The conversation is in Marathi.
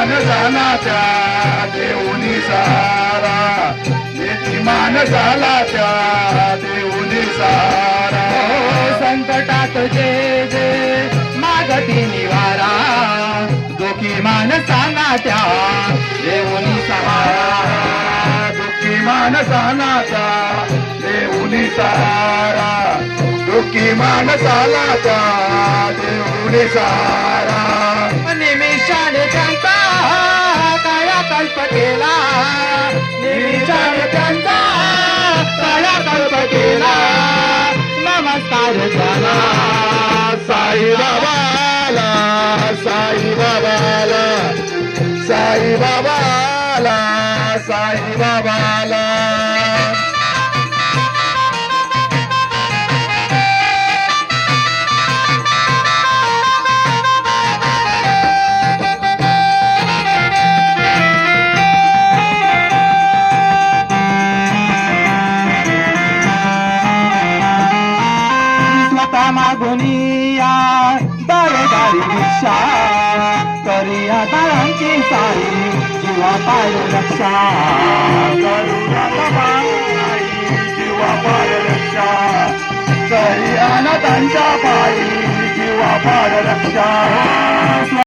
नीतिमान झाला त्या देऊनी सारा, नीतिमान झाला त्या देऊनी सारा. संकटात जे जे मागती निवारा, दुखी माणसांना त्या देऊनी सहारा. दुःखी माणसाला त्या देऊनी सारा, दुःखी माणसाला त्या देऊनी सारा. निमिषाने त्यांचा कायाकल्प केला, निमिषाने त्यांचा कायाकल्प केला. नमस्कार झाला साईबाबाला, साईबाबाला, साईबाबाला, साईबाबाला. मागुनिया दारेदारी भिक्षा, करिया दारांची सारी जीवा पाय रक्षा. करुणा तबाई जीवा पाय रक्षा, करी अनाथांच्या पायी जीवा पाय रक्षा.